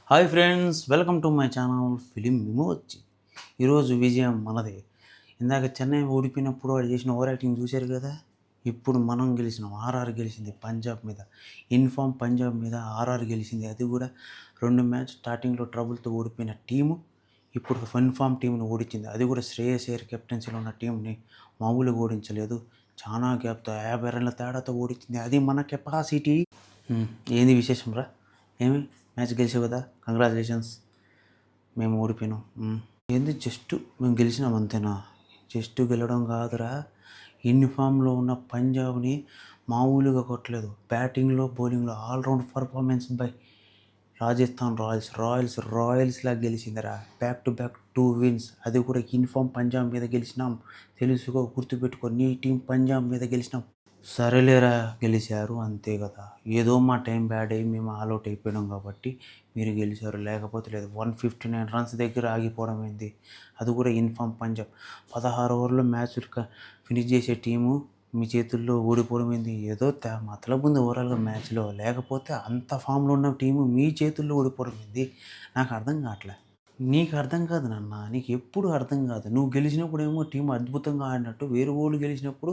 Hi friends, welcome to my channel film Vimoch. ఈరోజు విజయం మనదే. ఇందాక చెన్నై ఓడిపోయినప్పుడు వాడు చేసిన ఓవర్ యాక్టింగ్ చూశారు కదా. ఇప్పుడు మనం గెలిచినాం. ఆర్ఆర్ గెలిచింది పంజాబ్ మీద. ఇన్ఫామ్ పంజాబ్ మీద ఆర్ఆర్ గెలిచింది. అది కూడా 2 మ్యాచ్ స్టార్టింగ్లో ట్రబుల్తో ఓడిపోయిన టీము ఇప్పుడు ఇన్ఫామ్ టీంని ఓడించింది. అది కూడా శ్రేయస్ అయ్యర్ కెప్టెన్సీలో ఉన్న టీంని మామూలుగా ఓడించలేదు. చాలా గ్యాప్తో 50 రన్ల తేడాతో ఓడించింది. అది మన కెపాసిటీ. ఏంది విశేషం రా? ఏమి మ్యాచ్ గెలిచావు కదా, కంగ్రాచులేషన్స్. మేము ఓడిపోయినాం. ఏంది జస్ట్ మేము గెలిచినాం అంతేనా? జస్ట్ గెలవడం కాదురా, యూనిఫామ్లో ఉన్న పంజాబ్ని మామూలుగా కొట్టలేదు. బ్యాటింగ్లో బౌలింగ్లో ఆల్రౌండ్ పర్ఫార్మెన్స్ బై రాజస్థాన్ రాయల్స్లా గెలిచిందిరా. Back to back 2 wins. అది కూడా యూనిఫామ్ పంజాబ్ మీద గెలిచినాం. తెలుసుకో, గుర్తుపెట్టుకో, నీ టీం పంజాబ్ మీద గెలిచినాం. సరేలేరా, గెలిచారు అంతే కదా. ఏదో మా టైం బ్యాడ్ అయ్యి మేము ఆల్అవుట్ అయిపోయినాం కాబట్టి మీరు గెలిచారు, లేకపోతే లేదు. 159 రన్స్ దగ్గర ఆగిపోవడం ఏంది? అది కూడా ఇన్ఫామ్ పంజాబ్ 16 ఓవర్లో మ్యాచ్ ఫినిష్ చేసే టీము మీ చేతుల్లో ఓడిపోవడం ఏంది? ఏదో మతలబు ఉంది ఓవరాల్గా మ్యాచ్లో, లేకపోతే అంత ఫామ్లో ఉన్న టీము మీ చేతుల్లో ఓడిపోవడం ఏంది? నాకు అర్థం కావట్లే. నీకు అర్థం కాదు నాన్న, నీకు ఎప్పుడు అర్థం కాదు. నువ్వు గెలిచినప్పుడు ఏమో టీం అద్భుతంగా ఆడినట్టు, వేరే వాళ్ళు గెలిచినప్పుడు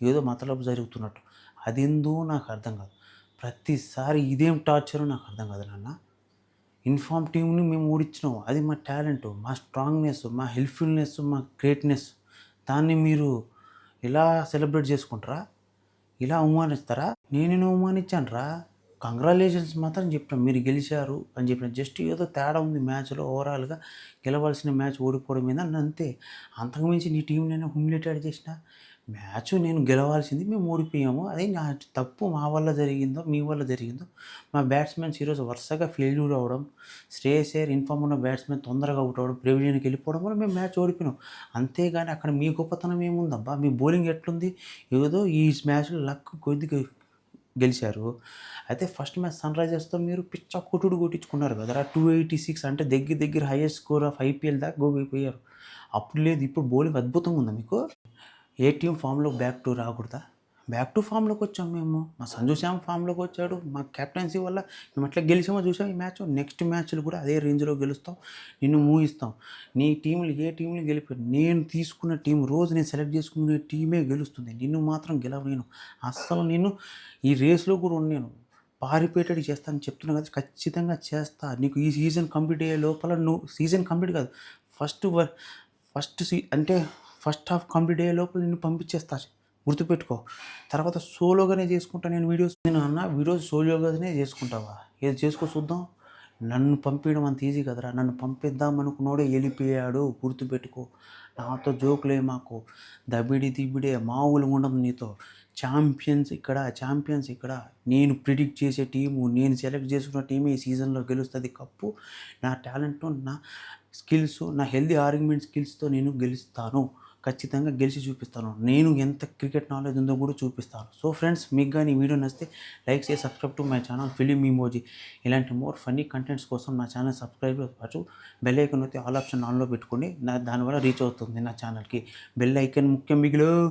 ఏదో మతలబు జరుగుతున్నట్టు. అదెందో నాకు అర్థం కాదు. ప్రతిసారి ఇదేం టార్చరో నాకు అర్థం కాదు నాన్న. ఇన్ఫామ్ టీంని మేము ఓడించినాం. అది మా టాలెంట్, మా స్ట్రాంగ్నెస్, మా హెల్ప్ఫుల్నెస్, మా గ్రేట్నెస్. దాన్ని మీరు ఇలా సెలబ్రేట్ చేసుకుంటారా? ఇలా అవమానిస్తారా? నేనేను అవమానించాను రా. కంగ్రాచులేషన్స్ మాత్రం చెప్పిన, మీరు గెలిచారు అని చెప్పిన. జస్ట్ ఏదో తేడా ఉంది మ్యాచ్లో. ఓవరాల్గా గెలవాల్సిన మ్యాచ్ ఓడిపోవడం మీద అంతే. అంతకుమించి నీ టీం నేను హ్యూమిలేటెడ్ చేసిన. మ్యాచ్ నేను గెలవాల్సింది, మేము ఓడిపోయాము. అది నా తప్పు. మా వల్ల జరిగిందో మీ వల్ల జరిగిందో. మా బ్యాట్స్మెన్స్ ఈరోజు వరుసగా ఫెయిల్యూర్ అవ్వడం, శ్రేయస్ అయ్యర్ ఇన్ఫామ్ ఉన్న బ్యాట్స్మెన్ తొందరగా అవుట్ అవ్వడం, ప్రెవిలియన్కి వెళ్ళిపోవడం వల్ల మేము మ్యాచ్ ఓడిపోయినాం. అంతేగాని అక్కడ మీ గొప్పతనం ఏముందబ్బా? మీ బౌలింగ్ ఎట్లుంది? ఏదో ఈ మ్యాచ్లో లక్ కొద్దిగా గెలిచారు. అయితే ఫస్ట్ మ్యాచ్ సన్‌రైజర్స్‌తో మీరు పిచ్చ కొట్టుడు కొట్టించుకున్నారు కదరా. 286 అంటే దగ్గర దగ్గర హైయెస్ట్ స్కోర్ ఆఫ్ ఐపీఎల్ దాకా పోయారు. అప్పుడు లేదు, ఇప్పుడు బౌలింగ్ అద్భుతంగా ఉందా మీకు? ఏ టీం ఫామ్‌లో బ్యాక్ టు రాకూడదా? బ్యాక్ టు ఫామ్‌లోకి వచ్చాం మేము. మా సంజు శామ్ ఫామ్‌లోకి వచ్చాడు. మా కెప్టెన్సీ వల్ల మేము ఎట్లా గెలిచామో చూసాం ఈ మ్యాచ్. నెక్స్ట్ మ్యాచ్‌లు కూడా అదే రేంజ్‌లో గెలుస్తాం. నిన్ను మూయిస్తాం. నీ టీంలు ఏ టీంలు గెలిపారు? నేను తీసుకున్న టీం, రోజు నేను సెలెక్ట్ చేసుకునే టీమే గెలుస్తుంది. నిన్ను మాత్రం గెలవలేను. అస్సలు నిన్ను ఈ రేస్‌లో కూడా ఉండలేను. పారిపోయేటట్టు చేస్తానని చెప్తున్నా కదా, ఖచ్చితంగా చేస్తా. నీకు ఈ సీజన్ కంప్లీట్ అయ్యే లోపల, నువ్వు సీజన్ కంప్లీట్ కాదు, ఫస్ట్ వ ఫస్ట్ సీ అంటే ఫస్ట్ హాఫ్ కంప్లీట్ అయ్యే లోపల నిన్ను పంపించేస్తా. గుర్తుపెట్టుకో. తర్వాత సోలోగానే చేసుకుంటా నేను వీడియోస్. నేను అన్న వీడియోస్ సోలోగానే చేసుకుంటావా? ఏది చేసుకో చూద్దాం. నన్ను పంపించడం అంత ఈజీ కదరా. నన్ను పంపిద్దాం అనుకున్నోడే వెళ్ళిపోయాడు. గుర్తుపెట్టుకో. నాతో జోకులే మాకు. దబిడి దిబిడే మామూలుగా ఉండదు నీతో. ఛాంపియన్స్ ఇక్కడ. నేను ప్రిడిక్ట్ చేసే టీము, నేను సెలెక్ట్ చేసుకున్న టీమే ఈ సీజన్లో గెలుస్తుంది కప్పు. నా టాలెంట్తో, నా స్కిల్స్, నా హెల్దీ ఆర్గ్యుమెంట్ స్కిల్స్తో నేను గెలుస్తాను. ఖచ్చితంగా గెలిచి చూపిస్తాను. నేను ఎంత క్రికెట్ నాలెడ్జ్ ఉందో కూడా చూపిస్తాను. సో ఫ్రెండ్స్, మీకు కానీ ఈ వీడియో నచ్చితే లైక్ చేసి subscribe to my channel film emoji. ఇలాంటి మోర్ ఫన్నీ కంటెంట్స్ కోసం నా ఛానల్ సబ్స్క్రైబ్ పాటు బెల్ ఐకన్ అయితే ఆల్ ఆప్షన్ ఆన్లో పెట్టుకోండి. దానివల్ల రీచ్ అవుతుంది నా ఛానల్కి. బెల్ ఐకన్ ముఖ్యం మిగిలి.